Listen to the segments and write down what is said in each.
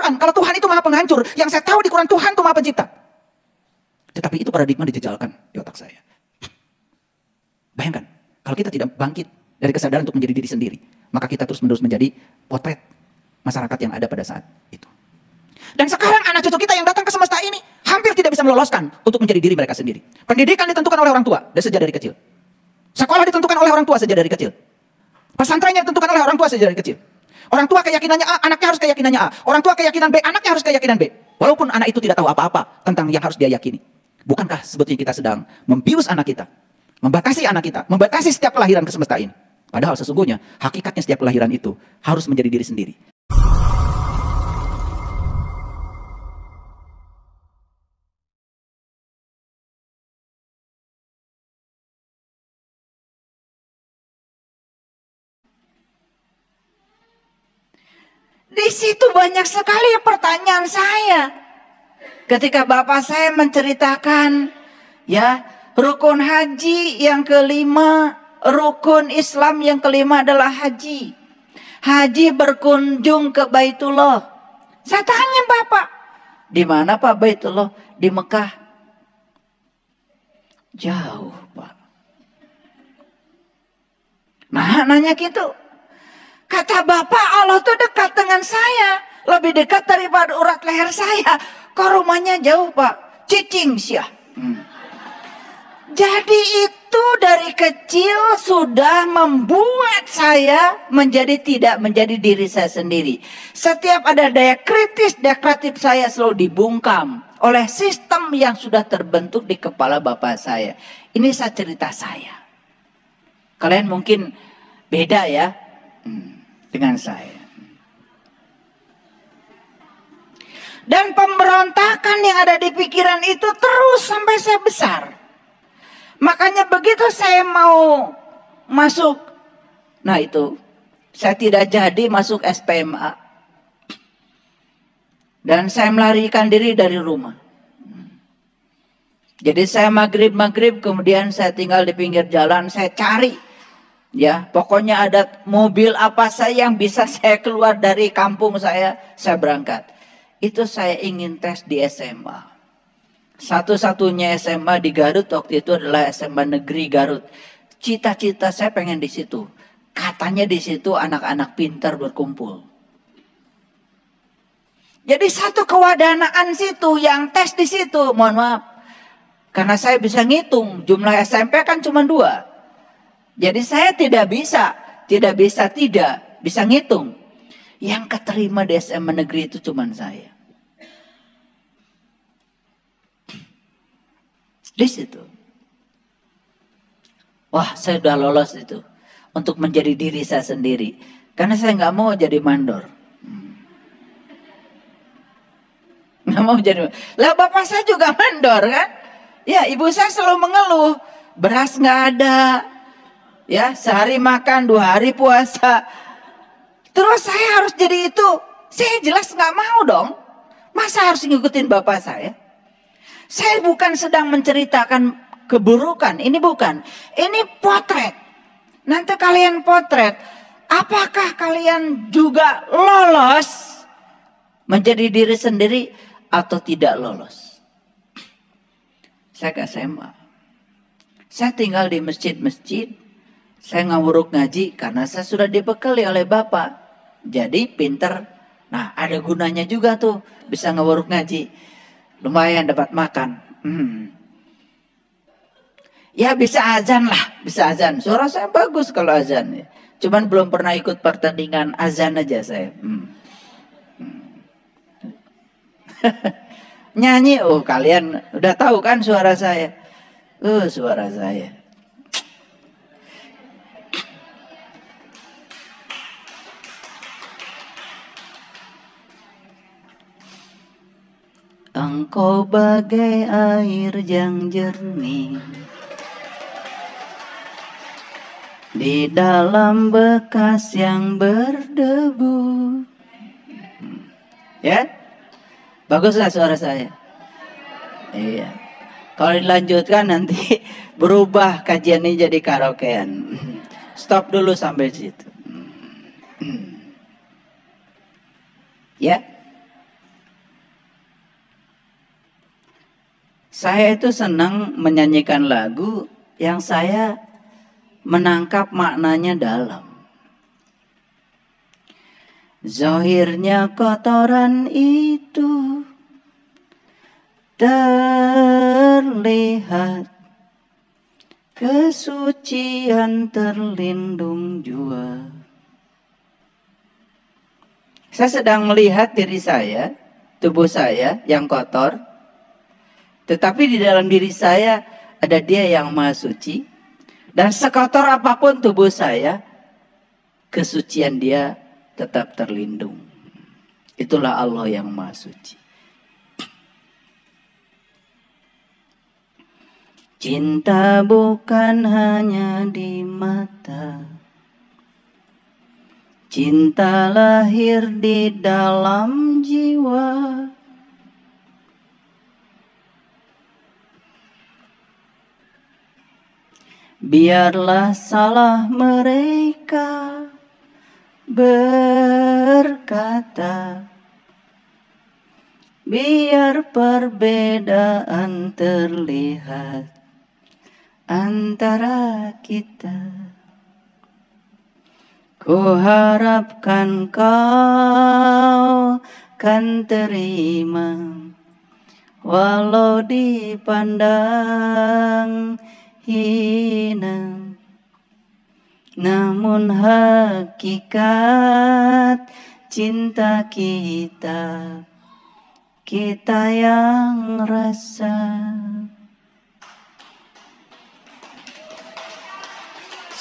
Quran kalau Tuhan itu maha penghancur. Yang saya tahu di Quran Tuhan itu maha pencipta. Tetapi itu paradigma dijejalkan di otak saya. Bayangkan, kalau kita tidak bangkit dari kesadaran untuk menjadi diri sendiri, maka kita terus-menerus menjadi potret masyarakat yang ada pada saat itu. Dan sekarang anak cucu kita yang datang ke semesta ini hampir tidak bisa meloloskan untuk menjadi diri mereka sendiri. Pendidikan ditentukan oleh orang tua sejak dari kecil. Sekolah ditentukan oleh orang tua sejak dari kecil. Pesantrennya ditentukan oleh orang tua sejak dari kecil. Orang tua keyakinannya A, anaknya harus keyakinannya A. Orang tua keyakinan B, anaknya harus keyakinan B. Walaupun anak itu tidak tahu apa-apa tentang yang harus dia yakini. Bukankah sebetulnya kita sedang membius anak kita, membatasi anak kita, membatasi setiap kelahiran ke semesta ini? Padahal sesungguhnya hakikatnya setiap kelahiran itu harus menjadi diri sendiri. Di situ banyak sekali pertanyaan saya. Ketika bapak saya menceritakan, ya, rukun haji yang kelima, rukun Islam yang kelima adalah haji. Haji berkunjung ke Baitullah. Saya tanya bapak, di mana Pak Baitullah? Di Mekah. Jauh, Pak. Nah, nanya gitu. Kata bapak, Allah tuh dekat dengan saya. Lebih dekat daripada urat leher saya. Kok rumahnya jauh, Pak? Cicing syah. Jadi itu dari kecil sudah membuat saya tidak menjadi diri saya sendiri. Setiap ada daya kritis, daya kreatif saya selalu dibungkam oleh sistem yang sudah terbentuk di kepala bapak saya. Ini saya cerita saya. Kalian mungkin beda ya dengan saya. Dan pemberontakan yang ada di pikiran itu terus sampai saya besar. Makanya begitu saya mau masuk, nah itu, saya tidak jadi masuk SPMA. Dan saya melarikan diri dari rumah. Jadi saya maghrib kemudian saya tinggal di pinggir jalan, saya cari. Ya, pokoknya ada mobil apa saja yang bisa saya keluar dari kampung saya berangkat. Itu saya ingin tes di SMA. Satu-satunya SMA di Garut waktu itu adalah SMA Negeri Garut. Cita-cita saya pengen di situ. Katanya di situ anak-anak pintar berkumpul. Jadi satu kewadanaan situ yang tes di situ, mohon maaf. Karena saya bisa ngitung, jumlah SMP kan cuma 2. Jadi saya tidak bisa ngitung. Yang keterima di SMA negeri itu cuma saya. Di situ. Wah, saya sudah lolos itu. Untuk menjadi diri saya sendiri. Karena saya nggak mau jadi mandor. Nggak mau jadi. Lah bapak saya juga mandor kan. Ya, ibu saya selalu mengeluh. Beras nggak ada. Ya, sehari makan, 2 hari puasa. Terus saya harus jadi itu. Saya jelas nggak mau dong. Masa harus ngikutin bapak saya? Saya bukan sedang menceritakan keburukan. Ini bukan. Ini potret. Nanti kalian potret. Apakah kalian juga lolos menjadi diri sendiri atau tidak lolos? Saya ke SMA. Saya tinggal di masjid-masjid. Saya ngawuruk ngaji karena saya sudah dibekali oleh bapak. Jadi pinter. Nah, ada gunanya juga tuh bisa ngawuruk ngaji. Lumayan dapat makan. Ya bisa azan lah, bisa azan. Suara saya bagus kalau azan. Cuman belum pernah ikut pertandingan azan aja saya. Nyanyi, oh kalian udah tahu kan suara saya. Suara saya. Engkau bagai air yang jernih di dalam bekas yang berdebu. Ya, baguslah suara saya. Iya. Kalau dilanjutkan nanti berubah kajian ini jadi karaokean. Stop dulu sampai situ. Ya. Saya itu senang menyanyikan lagu yang saya menangkap maknanya dalam. Zahirnya kotoran itu terlihat, kesucian terlindung jua. Saya sedang melihat diri saya, tubuh saya yang kotor, tetapi di dalam diri saya ada Dia yang Maha Suci. Dan sekotor apapun tubuh saya, kesucian Dia tetap terlindung. Itulah Allah yang Maha Suci. Cinta bukan hanya di mata, cinta lahir di dalam jiwa. Biarlah salah mereka berkata, biar perbedaan terlihat antara kita. Ku harapkan kau kan terima, walau dipandang hina. Namun hakikat cinta kita, kita yang rasa.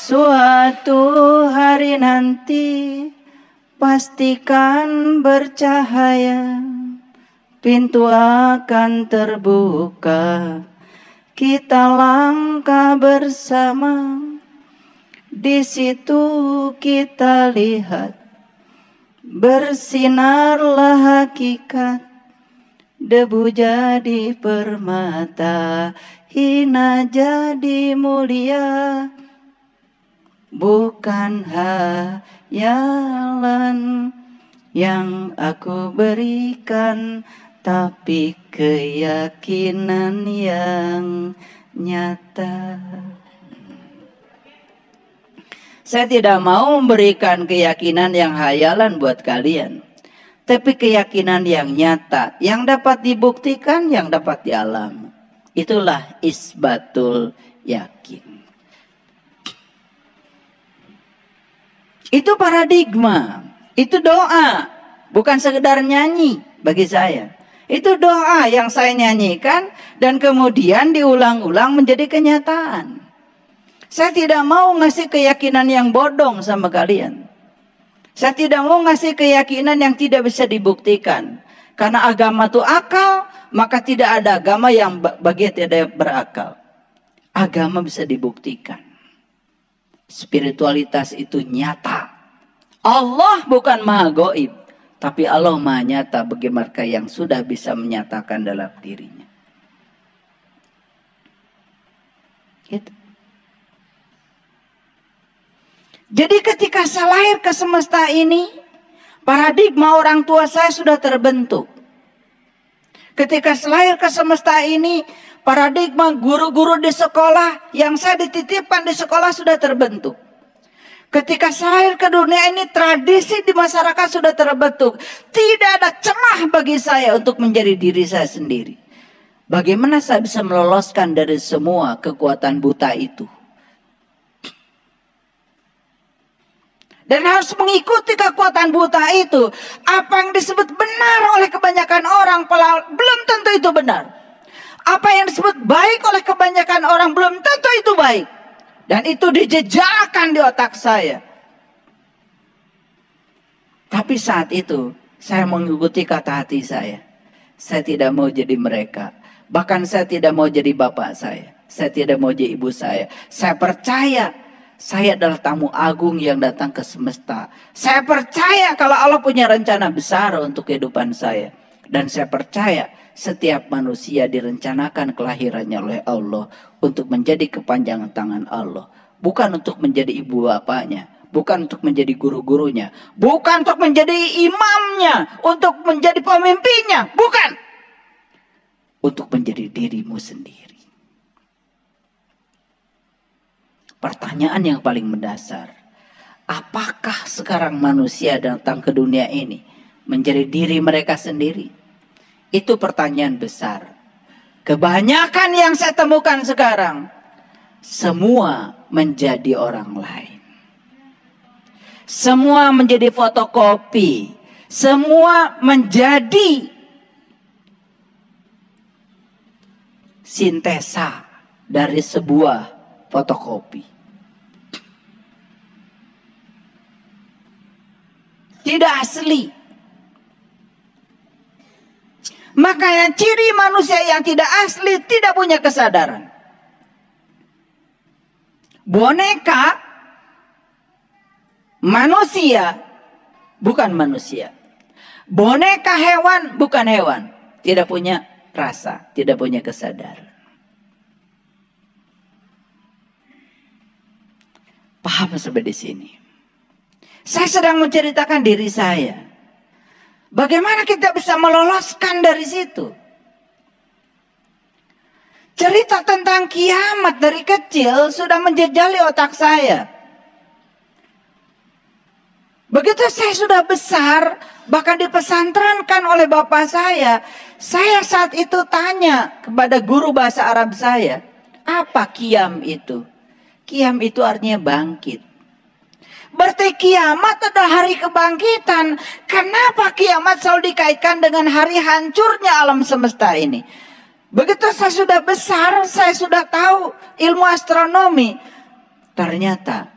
Suatu hari nanti pastikan bercahaya, pintu akan terbuka, kita langkah bersama. Di situ kita lihat, bersinarlah hakikat, debu jadi permata, hina jadi mulia. Bukan hayalan yang aku berikan, tapi keyakinan yang nyata. Saya tidak mau memberikan keyakinan yang hayalan buat kalian, tapi keyakinan yang nyata, yang dapat dibuktikan, yang dapat dialami. Itulah isbatul yakin. Itu paradigma, itu doa, bukan sekedar nyanyi bagi saya. Itu doa yang saya nyanyikan dan kemudian diulang-ulang menjadi kenyataan. Saya tidak mau ngasih keyakinan yang bodong sama kalian. Saya tidak mau ngasih keyakinan yang tidak bisa dibuktikan. Karena agama itu akal, maka tidak ada agama yang bagi tidak berakal. Agama bisa dibuktikan. Spiritualitas itu nyata. Allah bukan maha gaib, tapi Allah maha nyata bagi mereka yang sudah bisa menyatakan dalam dirinya. Gitu. Jadi ketika saya lahir ke semesta ini, paradigma orang tua saya sudah terbentuk. Ketika saya lahir ke semesta ini, paradigma guru-guru di sekolah yang saya dititipkan di sekolah sudah terbentuk. Ketika saya lahir ke dunia ini, tradisi di masyarakat sudah terbentuk. Tidak ada celah bagi saya untuk menjadi diri saya sendiri. Bagaimana saya bisa meloloskan dari semua kekuatan buta itu? Dan harus mengikuti kekuatan buta itu. Apa yang disebut benar oleh kebanyakan orang, belum tentu itu benar. Apa yang disebut baik oleh kebanyakan orang, belum tentu itu baik. Dan itu dijejalkan di otak saya. Tapi saat itu, saya mengikuti kata hati saya. Saya tidak mau jadi mereka. Bahkan saya tidak mau jadi bapak saya. Saya tidak mau jadi ibu saya. Saya percaya saya adalah tamu agung yang datang ke semesta. Saya percaya kalau Allah punya rencana besar untuk kehidupan saya. Dan saya percaya setiap manusia direncanakan kelahirannya oleh Allah untuk menjadi kepanjangan tangan Allah. Bukan untuk menjadi ibu bapaknya. Bukan untuk menjadi guru-gurunya. Bukan untuk menjadi imamnya. Untuk menjadi pemimpinnya. Bukan. untuk menjadi dirimu sendiri. Pertanyaan yang paling mendasar, apakah sekarang manusia datang ke dunia ini menjadi diri mereka sendiri? Itu pertanyaan besar. Kebanyakan yang saya temukan sekarang, semua menjadi orang lain. Semua menjadi fotokopi. Semua menjadi sintesa dari sebuah fotokopi. Tidak asli. Makanya ciri manusia yang tidak asli tidak punya kesadaran. Boneka manusia bukan manusia. Boneka hewan bukan hewan. Tidak punya rasa, tidak punya kesadaran. Paham sampai di sini? Saya sedang menceritakan diri saya. Bagaimana kita bisa meloloskan dari situ? Cerita tentang kiamat dari kecil sudah menjejali otak saya. Begitu saya sudah besar, bahkan dipesantrenkan oleh bapak saya saat itu tanya kepada guru bahasa Arab saya, apa qiyam itu? Qiyam itu artinya bangkit. Berarti kiamat adalah hari kebangkitan. Kenapa kiamat selalu dikaitkan dengan hari hancurnya alam semesta ini? Begitu saya sudah besar, saya sudah tahu ilmu astronomi. Ternyata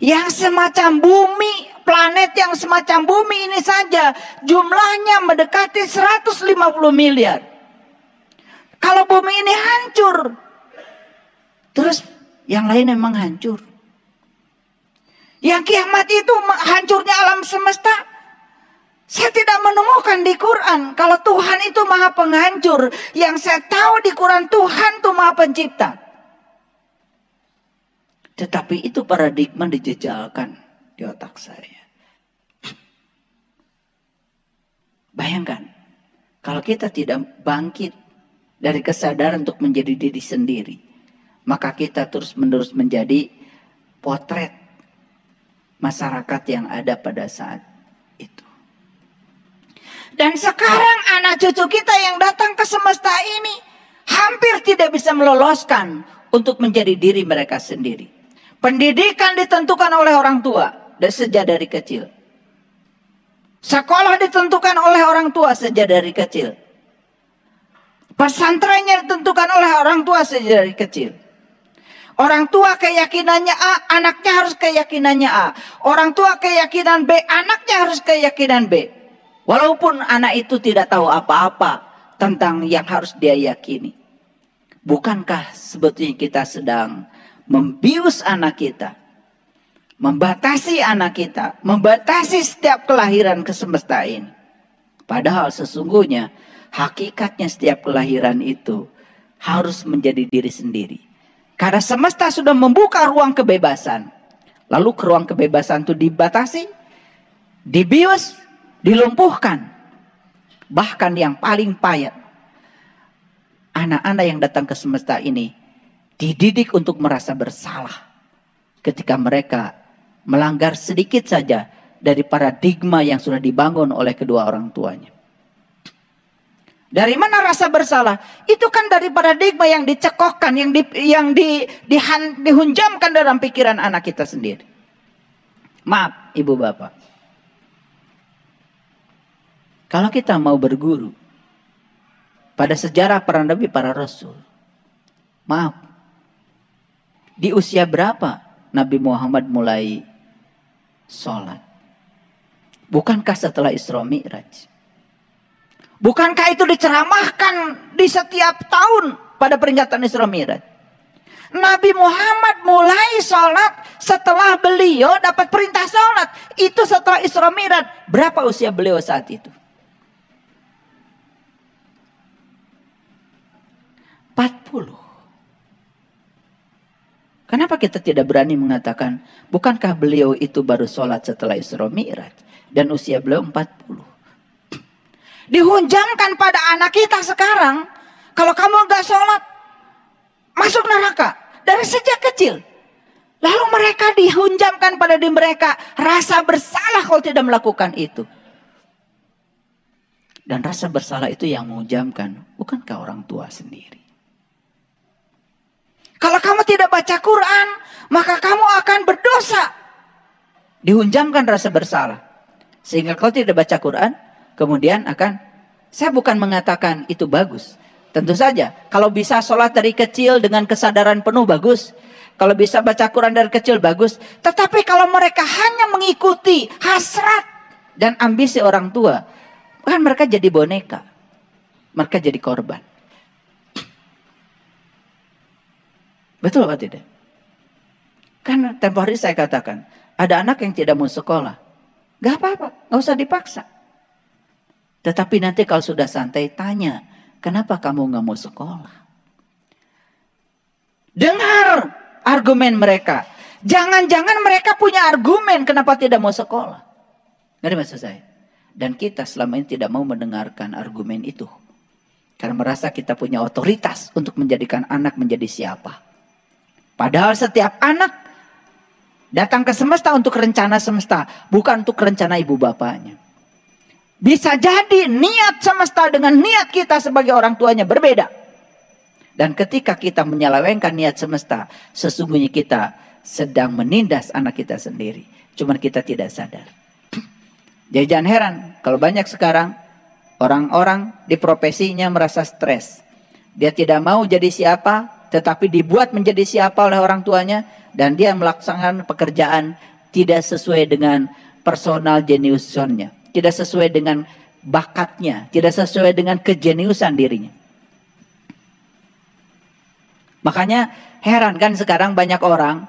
yang semacam bumi, planet yang semacam bumi ini saja jumlahnya mendekati 150 miliar. Kalau bumi ini hancur, terus yang lain memang hancur. Yang kiamat itu hancurnya alam semesta. Saya tidak menemukan di Quran. Kalau Tuhan itu maha penghancur. Yang saya tahu di Quran Tuhan itu maha pencipta. Tetapi itu paradigma dijejalkan di otak saya. Bayangkan. Kalau kita tidak bangkit dari kesadaran untuk menjadi diri sendiri. Maka kita terus-menerus menjadi potret masyarakat yang ada pada saat itu. Dan sekarang anak cucu kita yang datang ke semesta ini hampir tidak bisa meloloskan untuk menjadi diri mereka sendiri. Pendidikan ditentukan oleh orang tua sejak dari kecil. Sekolah ditentukan oleh orang tua sejak dari kecil. Pesantrennya ditentukan oleh orang tua sejak dari kecil. Orang tua keyakinannya A, anaknya harus keyakinannya A. Orang tua keyakinan B, anaknya harus keyakinan B. Walaupun anak itu tidak tahu apa-apa tentang yang harus dia yakini. Bukankah sebetulnya kita sedang membius anak kita? Membatasi anak kita. Membatasi setiap kelahiran ke semesta ini. Padahal sesungguhnya hakikatnya setiap kelahiran itu harus menjadi diri sendiri. Karena semesta sudah membuka ruang kebebasan. Lalu ke ruang kebebasan itu dibatasi, dibius, dilumpuhkan. Bahkan yang paling payah, anak-anak yang datang ke semesta ini dididik untuk merasa bersalah ketika mereka melanggar sedikit saja dari paradigma yang sudah dibangun oleh kedua orang tuanya. Dari mana rasa bersalah? Itu kan dari paradigma yang dicekokkan, yang dihunjamkan dalam pikiran anak kita sendiri. Maaf, ibu bapak. Kalau kita mau berguru pada sejarah para nabi, para rasul, maaf, di usia berapa Nabi Muhammad mulai sholat? Bukankah setelah Isra Mi'raj? Bukankah itu diceramahkan di setiap tahun pada peringatan Isra Mi'raj? Nabi Muhammad mulai sholat setelah beliau dapat perintah sholat. Itu setelah Isra Mi'raj. Berapa usia beliau saat itu? 40. Kenapa kita tidak berani mengatakan, bukankah beliau itu baru sholat setelah Isra Mi'raj dan usia beliau 40? Dihunjamkan pada anak kita sekarang, Kalau kamu nggak sholat, masuk neraka. Dari sejak kecil. Lalu mereka dihunjamkan pada diri mereka rasa bersalah kalau tidak melakukan itu. Dan rasa bersalah itu yang menghujamkan, bukankah orang tua sendiri? Kalau kamu tidak baca Quran, maka kamu akan berdosa. Dihunjamkan rasa bersalah. Sehingga kalau tidak baca Quran, kemudian saya bukan mengatakan itu bagus. Tentu saja, kalau bisa sholat dari kecil dengan kesadaran penuh bagus. Kalau bisa baca Quran dari kecil bagus. Tetapi kalau mereka hanya mengikuti hasrat dan ambisi orang tua, kan mereka jadi boneka. Mereka jadi korban. Betul apa tidak? Kan tempoh hari saya katakan, ada anak yang tidak mau sekolah. Gak apa-apa, gak usah dipaksa. Tetapi nanti kalau sudah santai, tanya, kenapa kamu gak mau sekolah? Dengar argumen mereka. Jangan-jangan mereka punya argumen kenapa tidak mau sekolah. Ngerti maksud saya? Dan kita selama ini tidak mau mendengarkan argumen itu. Karena merasa kita punya otoritas untuk menjadikan anak menjadi siapa. Padahal setiap anak datang ke semesta untuk rencana semesta. Bukan untuk rencana ibu bapaknya. Bisa jadi niat semesta dengan niat kita sebagai orang tuanya berbeda. Dan ketika kita menyelewengkan niat semesta, sesungguhnya kita sedang menindas anak kita sendiri. Cuman kita tidak sadar. Jadi jangan heran kalau banyak sekarang orang-orang di profesinya merasa stres. Dia tidak mau jadi siapa, tetapi dibuat menjadi siapa oleh orang tuanya. Dan dia melaksanakan pekerjaan tidak sesuai dengan personal jeniusnya. Tidak sesuai dengan bakatnya. Tidak sesuai dengan kejeniusan dirinya. Makanya heran kan sekarang banyak orang.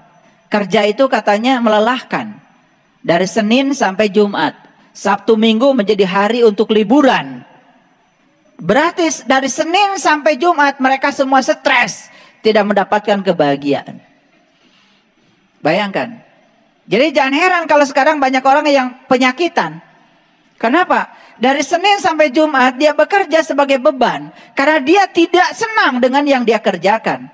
Kerja itu katanya melelahkan. Dari Senin sampai Jumat. Sabtu Minggu menjadi hari untuk liburan. Berarti dari Senin sampai Jumat mereka semua stres. Tidak mendapatkan kebahagiaan. Bayangkan. Jadi jangan heran kalau sekarang banyak orang yang penyakitan. Kenapa? Dari Senin sampai Jumat dia bekerja sebagai beban. Karena dia tidak senang dengan yang dia kerjakan.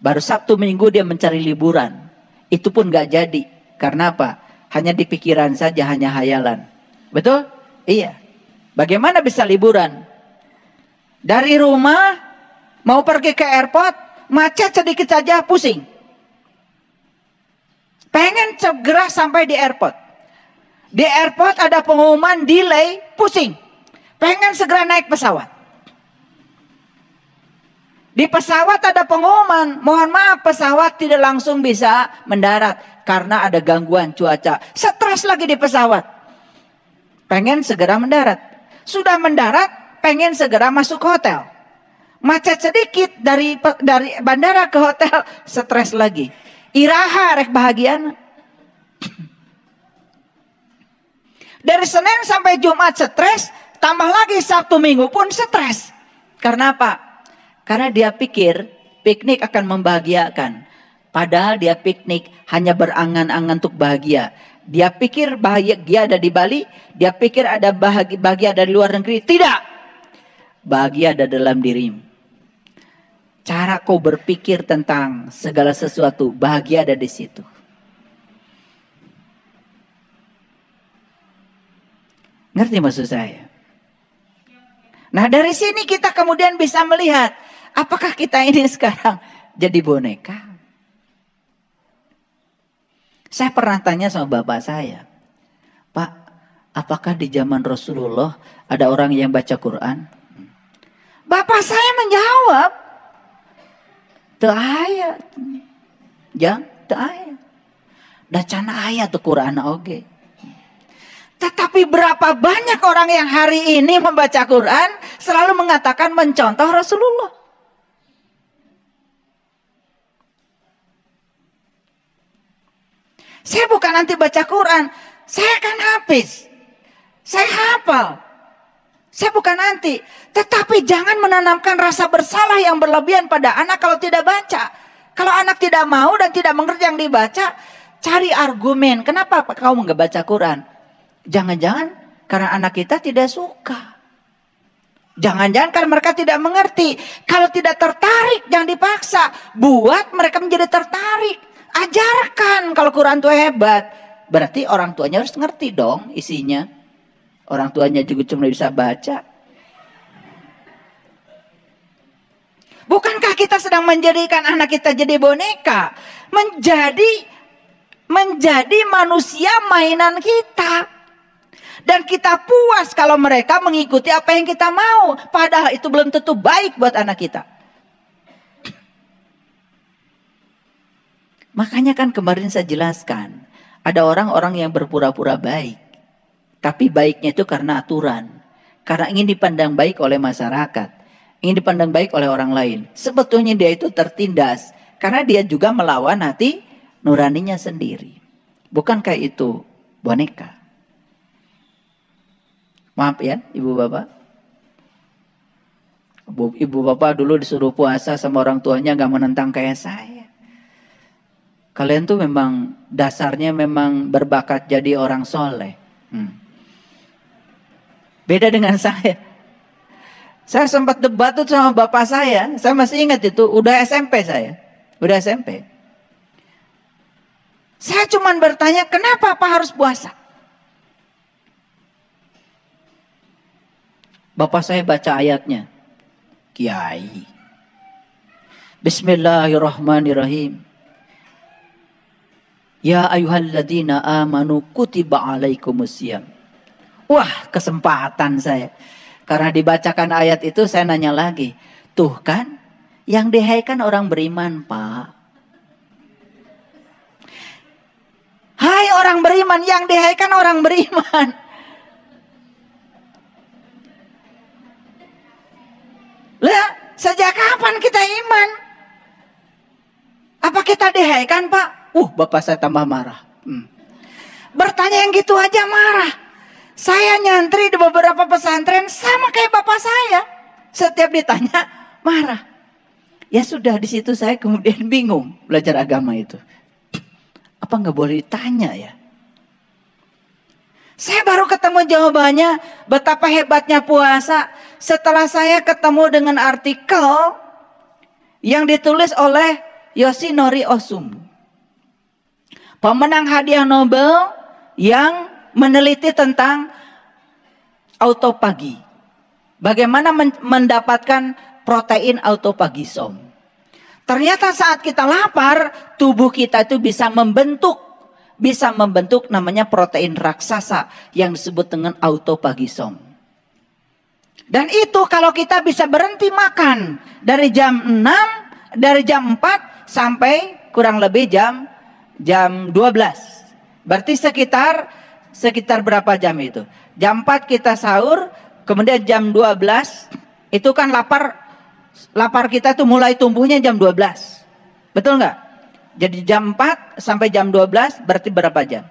Baru Sabtu Minggu dia mencari liburan. Itu pun gak jadi. Karena apa? Hanya di pikiran saja, hanya hayalan. Betul? Iya. Bagaimana bisa liburan? Dari rumah, mau pergi ke airport, macet sedikit saja, pusing. Pengen segera sampai di airport. Di airport ada pengumuman delay, pusing. Pengen segera naik pesawat. Di pesawat ada pengumuman, mohon maaf pesawat tidak langsung bisa mendarat. Karena ada gangguan cuaca. Stres lagi di pesawat. Pengen segera mendarat. Sudah mendarat, pengen segera masuk hotel. Macet sedikit dari bandara ke hotel, stres lagi. Iraha rek bahagian. Dari Senin sampai Jumat stres, tambah lagi Sabtu Minggu pun stres. Karena apa? Karena dia pikir piknik akan membahagiakan. Padahal dia piknik hanya berangan-angan untuk bahagia. Dia pikir bahagia ada di Bali. Dia pikir ada bahagia dari luar negeri. Tidak. Bahagia ada dalam dirimu. Cara kau berpikir tentang segala sesuatu. Bahagia ada di situ. Ngerti maksud saya? Nah dari sini kita kemudian bisa melihat. Apakah kita ini sekarang jadi boneka? Saya pernah tanya sama bapak saya. Pak, apakah di zaman Rasulullah ada orang yang baca Quran? Bapak saya menjawab. Teu aya. Jang, teu aya. Da can aya tuh Quran oge. Tetapi berapa banyak orang yang hari ini membaca Quran selalu mengatakan mencontoh Rasulullah. Saya bukan nanti baca Quran. Saya kan hafiz. Saya hafal. Saya bukan nanti. Tetapi jangan menanamkan rasa bersalah yang berlebihan pada anak kalau tidak baca. Kalau anak tidak mau dan tidak mengerti yang dibaca, cari argumen. Kenapa kau nggak baca Quran? Jangan-jangan karena anak kita tidak suka. Jangan-jangan karena mereka tidak mengerti. Kalau tidak tertarik, jangan dipaksa. Buat mereka menjadi tertarik. Ajarkan kalau Quran itu hebat. Berarti orang tuanya harus ngerti dong isinya. Orang tuanya juga cuma bisa baca. Bukankah kita sedang menjadikan anak kita jadi boneka? Menjadi manusia mainan kita. Dan kita puas kalau mereka mengikuti apa yang kita mau. Padahal itu belum tentu baik buat anak kita. Makanya kan kemarin saya jelaskan. Ada orang-orang yang berpura-pura baik. Tapi baiknya itu karena aturan. Karena ingin dipandang baik oleh masyarakat. Ingin dipandang baik oleh orang lain. Sebetulnya dia itu tertindas. Karena dia juga melawan hati nuraninya sendiri. Bukankah itu boneka? Maaf ya ibu bapak. Ibu bapak dulu disuruh puasa sama orang tuanya gak menentang kayak saya. Kalian tuh memang dasarnya memang berbakat jadi orang soleh. Beda dengan saya. Saya sempat debat tuh sama bapak saya. Saya masih ingat itu. Udah SMP saya. Udah SMP. Saya cuman bertanya kenapa Pak harus puasa? Bapak saya baca ayatnya. Kiai. Bismillahirrahmanirrahim. Ya ayyuhalladzina amanu kutiba alaikumusiyam. Wah, kesempatan saya. Karena dibacakan ayat itu saya nanya lagi. Tuh kan, yang dihaikan orang beriman, Pak. Hai orang beriman, yang dihaikan orang beriman. Lah, sejak kapan kita iman? Apa kita dihaikan, Pak? Bapak saya tambah marah. Bertanya yang gitu aja marah. Saya nyantri di beberapa pesantren sama kayak bapak saya. Setiap ditanya marah. Ya sudah, di situ saya kemudian bingung belajar agama itu. Apa nggak boleh ditanya ya? Saya baru ketemu jawabannya betapa hebatnya puasa setelah saya ketemu dengan artikel yang ditulis oleh Yoshinori Osumu. Pemenang hadiah Nobel yang meneliti tentang autopagi. Bagaimana mendapatkan protein autopagisom. Ternyata saat kita lapar, tubuh kita itu bisa membentuk namanya protein raksasa yang disebut dengan autopagisom. Dan itu kalau kita bisa berhenti makan dari jam 6, dari jam 4 sampai kurang lebih jam 12. Berarti sekitar berapa jam itu? Jam 4 kita sahur, kemudian jam 12 itu kan lapar kita tuh mulai tumbuhnya jam 12. Betul nggak? Jadi jam 4 sampai jam 12 berarti berapa jam?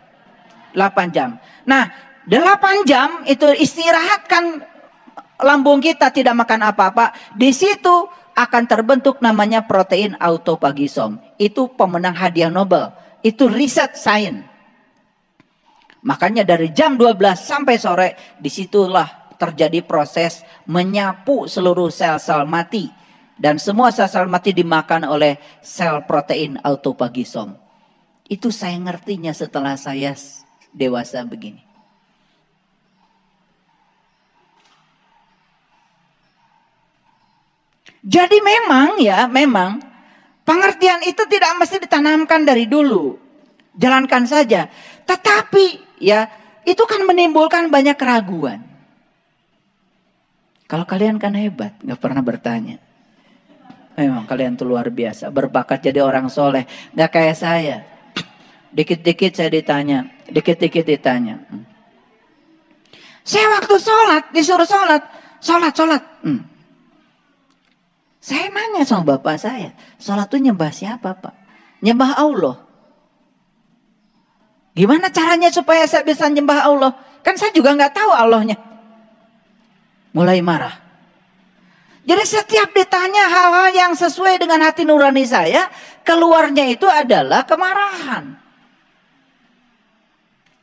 8 jam. Nah, 8 jam itu istirahatkan lambung kita, tidak makan apa-apa. Di situ akan terbentuk namanya protein autopagisom. Itu pemenang hadiah Nobel. Itu riset sains. Makanya dari jam 12 sampai sore disitulah terjadi proses menyapu seluruh sel-sel mati. Dan semua sel-sel mati dimakan oleh sel protein autopagisom. Itu saya ngertinya setelah saya dewasa begini. Jadi memang pengertian itu tidak mesti ditanamkan dari dulu. Jalankan saja. Tetapi ya itu kan menimbulkan banyak keraguan. Kalau kalian kan hebat, gak pernah bertanya. Memang kalian tuh luar biasa, berbakat jadi orang soleh. Gak kayak saya. Dikit-dikit saya ditanya, dikit-dikit ditanya. Saya waktu sholat, disuruh sholat. Saya nanya sama bapak saya, sholat itu nyembah siapa Pak? Nyembah Allah. Gimana caranya supaya saya bisa nyembah Allah? Kan saya juga gak tahu Allahnya. Mulai marah. Jadi setiap ditanya hal-hal yang sesuai dengan hati nurani saya, keluarnya itu adalah kemarahan.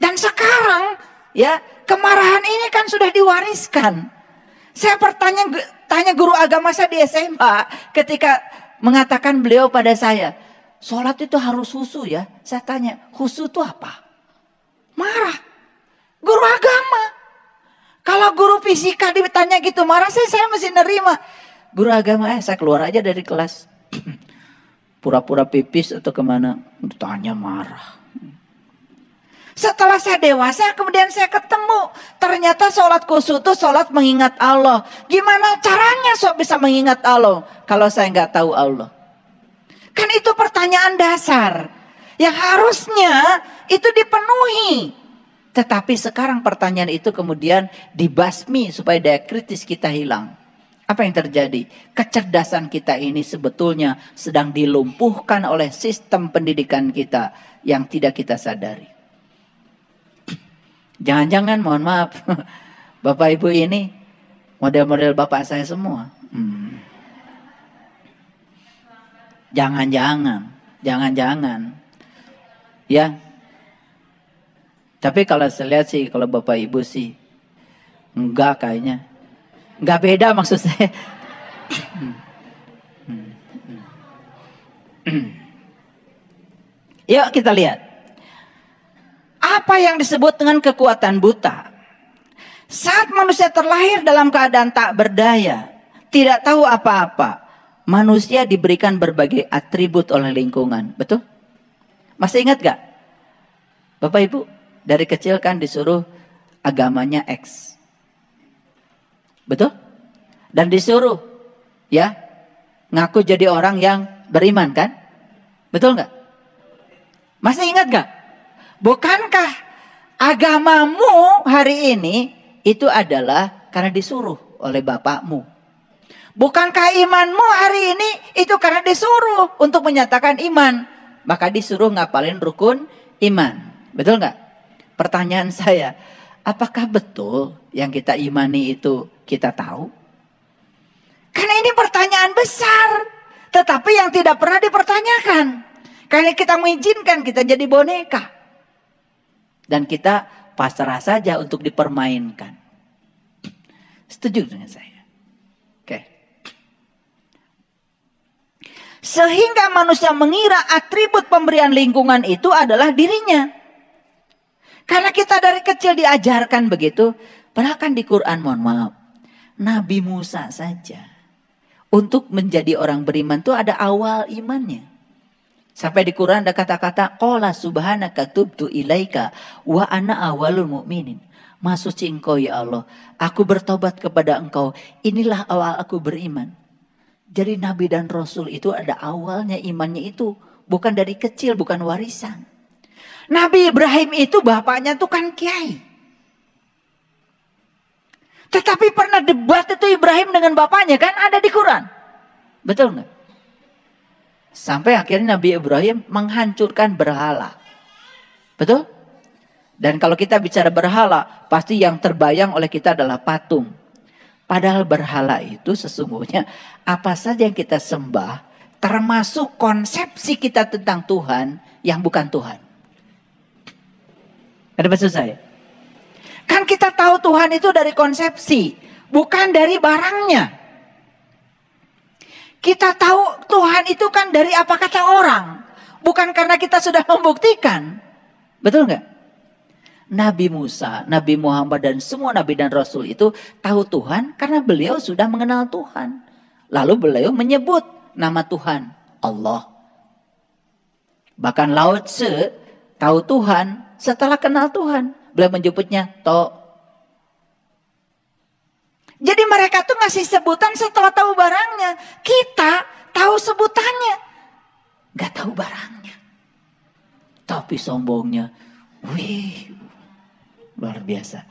Dan sekarang ya kemarahan ini kan sudah diwariskan. Saya tanya guru agama saya di SMA ketika mengatakan beliau pada saya, sholat itu harus khusyuk ya. Saya tanya, khusyuk itu apa? Marah. Guru agama. Kalau guru fisika ditanya gitu marah, saya mesti nerima. Guru agama, saya keluar aja dari kelas. Pura-pura pipis atau kemana. Tanya marah. Setelah saya dewasa, kemudian saya ketemu. Ternyata sholat khusyuk itu sholat mengingat Allah. Gimana caranya sok bisa mengingat Allah kalau saya nggak tahu Allah? Kan itu pertanyaan dasar. Yang harusnya itu dipenuhi. Tetapi sekarang pertanyaan itu kemudian dibasmi supaya daya kritis kita hilang. Apa yang terjadi? Kecerdasan kita ini sebetulnya sedang dilumpuhkan oleh sistem pendidikan kita yang tidak kita sadari. Jangan-jangan mohon maaf, Bapak Ibu ini model-model bapak saya semua. Jangan-jangan. Ya. Tapi kalau saya lihat sih, kalau Bapak Ibu sih, enggak kayaknya. Enggak beda maksud saya. Yuk kita lihat. Apa yang disebut dengan kekuatan buta? Saat manusia terlahir dalam keadaan tak berdaya, tidak tahu apa-apa, manusia diberikan berbagai atribut oleh lingkungan. Betul? Masih ingat gak? Bapak Ibu, dari kecil kan disuruh agamanya X. Betul? Dan disuruh ya ngaku jadi orang yang beriman kan? Betul gak? Masih ingat gak? Bukankah agamamu hari ini itu adalah karena disuruh oleh bapakmu? Bukankah imanmu hari ini itu karena disuruh untuk menyatakan iman? Maka disuruh ngapalin rukun iman. Betul nggak? Pertanyaan saya, apakah betul yang kita imani itu kita tahu? Karena ini pertanyaan besar. Tetapi yang tidak pernah dipertanyakan. Karena kita mengizinkan kita jadi boneka. Dan kita pasrah saja untuk dipermainkan. Setuju dengan saya? Oke. Sehingga manusia mengira atribut pemberian lingkungan itu adalah dirinya. Karena kita dari kecil diajarkan begitu. Padahal kan di Quran, mohon maaf, Nabi Musa saja untuk menjadi orang beriman itu ada awal imannya. Sampai di Quran ada kata-kata qala subhanaka tubtu ilaika wa ana awalul mu'minin. Maha suci engkau ya Allah, aku bertobat kepada engkau, inilah awal aku beriman. Jadi nabi dan rasul itu ada awalnya imannya itu, bukan dari kecil, bukan warisan. Nabi Ibrahim itu bapaknya tuh kan kiai. Tetapi pernah debat itu Ibrahim dengan bapaknya kan ada di Quran. Betul nggak? Sampai akhirnya Nabi Ibrahim menghancurkan berhala. Betul? Dan kalau kita bicara berhala, pasti yang terbayang oleh kita adalah patung. Padahal berhala itu sesungguhnya apa saja yang kita sembah, termasuk konsepsi kita tentang Tuhan yang bukan Tuhan. Ada maksud saya? Kan kita tahu Tuhan itu dari konsepsi, bukan dari barangnya. Kita tahu Tuhan itu kan dari apa kata orang. Bukan karena kita sudah membuktikan. Betul nggak? Nabi Musa, Nabi Muhammad dan semua Nabi dan Rasul itu tahu Tuhan karena beliau sudah mengenal Tuhan. Lalu beliau menyebut nama Tuhan, Allah. Bahkan Lao Tse tahu Tuhan setelah kenal Tuhan. Beliau menyebutnya To. Jadi mereka tuh ngasih sebutan setelah tahu barangnya. Kita tahu sebutannya. Gak tahu barangnya. Tapi sombongnya. Wih. Luar biasa.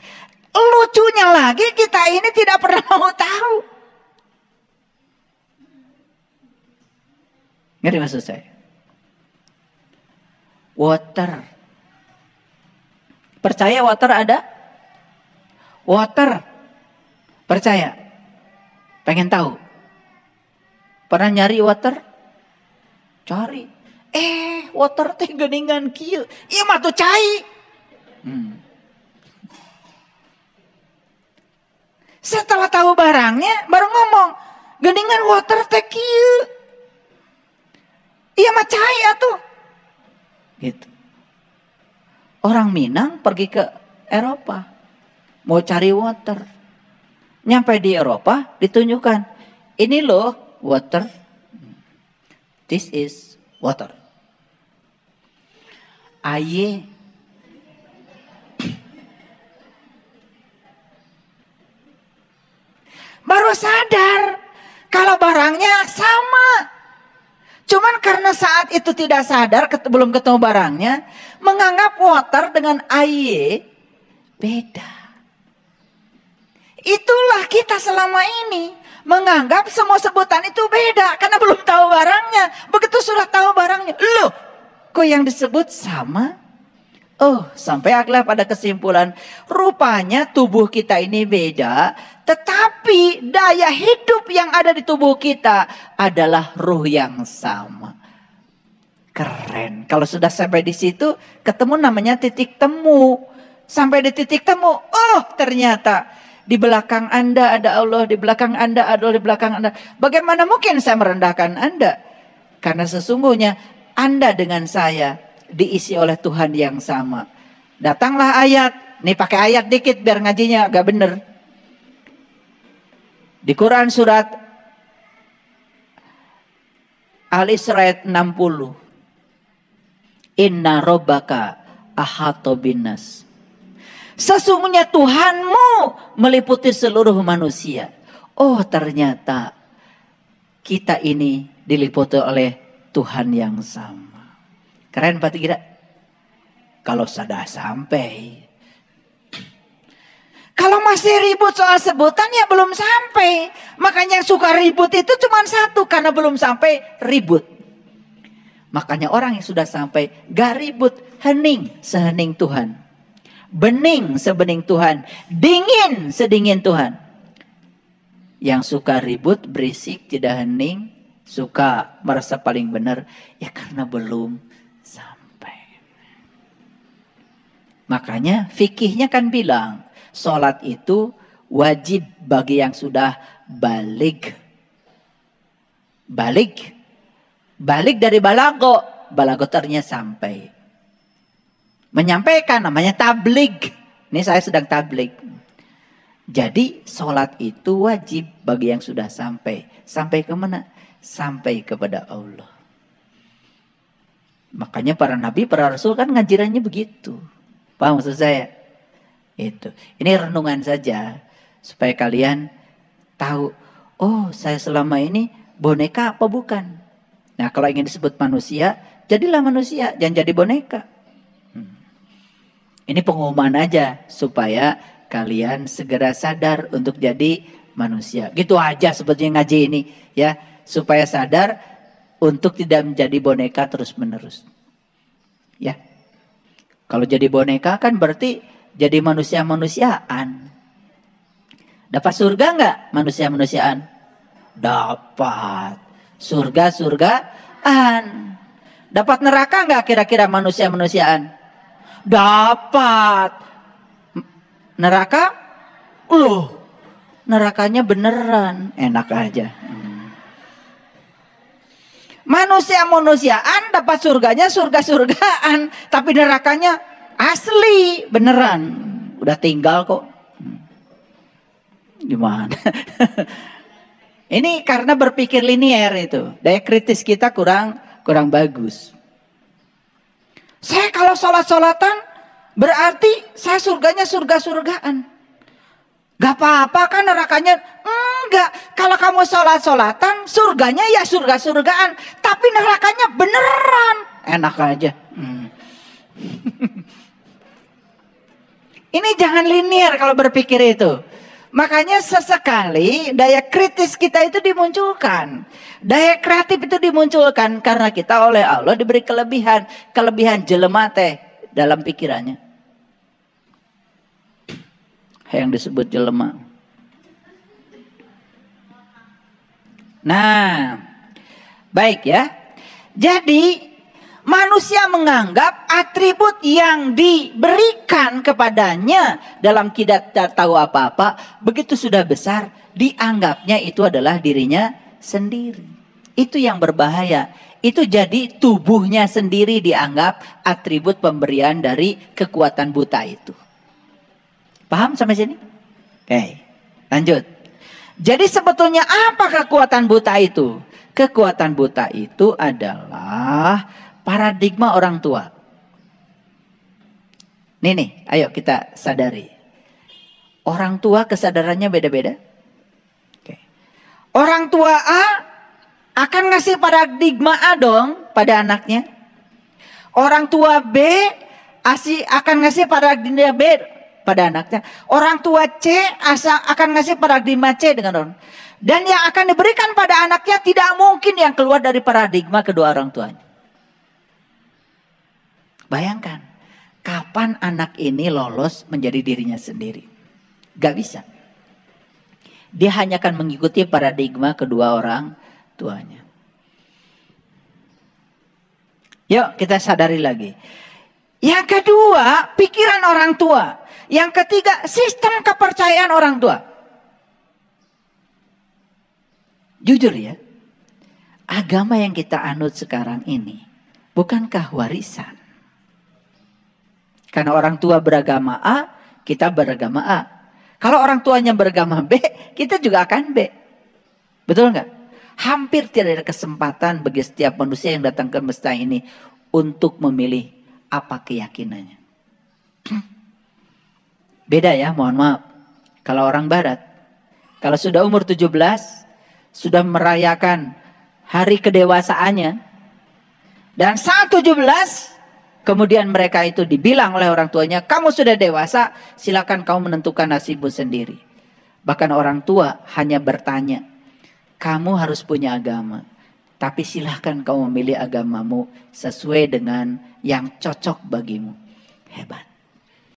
Lucunya lagi kita ini tidak pernah mau tahu. Ngerti maksud saya? Water. Percaya water ada? Water. Percaya? Pengen tahu? Pernah nyari water? Cari. Water teh geningan kieu. Ieu mah tuh cai. Setelah tahu barangnya baru ngomong, geningan water teh kieu. Iya mah cahaya tuh. Gitu. Orang Minang pergi ke Eropa. Mau cari water. Nyampe di Eropa ditunjukkan. Ini loh water. This is water. Aye. Baru sadar kalau barangnya sama. Cuman karena saat itu tidak sadar, belum ketemu barangnya, menganggap water dengan aye beda. Itulah kita selama ini. Menganggap semua sebutan itu beda karena belum tahu barangnya. Begitu sudah tahu barangnya, loh kok yang disebut sama? Oh, sampai akhirnya pada kesimpulan, rupanya tubuh kita ini beda, tetapi daya hidup yang ada di tubuh kita adalah ruh yang sama. Keren. Kalau sudah sampai di situ, ketemu namanya titik temu. Sampai di titik temu, oh ternyata di belakang Anda ada Allah, di belakang Anda ada Allah, di belakang Anda. Bagaimana mungkin saya merendahkan Anda? Karena sesungguhnya Anda dengan saya diisi oleh Tuhan yang sama. Datanglah ayat. Nih pakai ayat dikit biar ngajinya agak bener. Di Quran surat Al-Isra 60. Inna robbaka ahata binnas. Sesungguhnya Tuhanmu meliputi seluruh manusia. Oh ternyata kita ini diliputi oleh Tuhan yang sama. Keren Pak Tidak? Kalau sudah sampai. Kalau masih ribut soal sebutan ya belum sampai. Makanya yang suka ribut itu cuma satu. Karena belum sampai ribut. Makanya orang yang sudah sampai gak ribut. Hening sehening Tuhan. Bening sebening Tuhan. Dingin sedingin Tuhan. Yang suka ribut, berisik, tidak hening. Suka merasa paling benar. Ya karena belum sampai. Makanya fikihnya kan bilang, sholat itu wajib bagi yang sudah balig. Balig. Balig dari balago. Balago artinya sampai. Menyampaikan namanya tablig. Ini saya sedang tablig. Jadi sholat itu wajib bagi yang sudah sampai. Sampai ke mana? Sampai kepada Allah. Makanya para nabi, para rasul kan ngajarannya begitu. Paham maksud saya? Itu. Ini renungan saja. Supaya kalian tahu. Oh saya selama ini boneka apa bukan? Nah kalau ingin disebut manusia. Jadilah manusia. Jangan jadi boneka. Ini pengumuman aja. Supaya kalian segera sadar untuk jadi manusia. Gitu aja sebetulnya ngaji ini. Ya, supaya sadar untuk tidak menjadi boneka terus menerus. Ya. Kalau jadi boneka kan berarti jadi manusia-manusiaan. Dapat surga enggak manusia-manusiaan? Dapat. Surga-surgaan. Dapat neraka enggak kira-kira manusia-manusiaan? Dapat. Neraka? Loh. Nerakanya beneran. Enak aja. Manusia-manusiaan dapat surganya surga-surgaan. Tapi nerakanya asli. Beneran. Udah tinggal kok. Gimana? Ini karena berpikir linier itu. Daya kritis kita kurang bagus. Saya kalau sholat-sholatan berarti saya surganya surga-surgaan. Gak apa-apa kan nerakanya? Enggak. Kalau kamu sholat-sholatan surganya ya surga-surgaan. Tapi nerakanya beneran. Enak aja. Ini jangan linier kalau berpikir itu. Makanya sesekali daya kritis kita itu dimunculkan. Daya kreatif itu dimunculkan. Karena kita oleh Allah diberi kelebihan. Kelebihan jelema teh dalam pikirannya. Yang disebut jelema. Nah, baik ya. Jadi Manusia menganggap atribut yang diberikan kepadanya dalam tidak tahu apa-apa, begitu sudah besar, dianggapnya itu adalah dirinya sendiri. Itu yang berbahaya. Itu jadi tubuhnya sendiri dianggap atribut pemberian dari kekuatan buta itu. Paham sampai sini? Oke, lanjut. Jadi sebetulnya apa kekuatan buta itu? Kekuatan buta itu adalah paradigma orang tua. Nih, ayo kita sadari. Orang tua kesadarannya beda-beda. Oke. Orang tua A akan ngasih paradigma A dong pada anaknya. Orang tua B akan ngasih paradigma B pada anaknya. Orang tua C akan ngasih paradigma C dengan orang. Dan yang akan diberikan pada anaknya tidak mungkin yang keluar dari paradigma kedua orang tuanya. Bayangkan, kapan anak ini lolos menjadi dirinya sendiri? Gak bisa. Dia hanya akan mengikuti paradigma kedua orang tuanya. Yuk kita sadari lagi. Yang kedua, pikiran orang tua. Yang ketiga, sistem kepercayaan orang tua. Jujur ya, agama yang kita anut sekarang ini bukankah warisan? Karena orang tua beragama A, kita beragama A. Kalau orang tuanya beragama B, kita juga akan B. Betul nggak? Hampir tidak ada kesempatan bagi setiap manusia yang datang ke semesta ini untuk memilih apa keyakinannya. Beda ya, mohon maaf. Kalau orang barat, kalau sudah umur 17, sudah merayakan hari kedewasaannya, dan saat 17, kemudian mereka itu dibilang oleh orang tuanya, kamu sudah dewasa, silakan kamu menentukan nasibmu sendiri. Bahkan orang tua hanya bertanya, kamu harus punya agama, tapi silahkan kamu memilih agamamu sesuai dengan yang cocok bagimu. Hebat.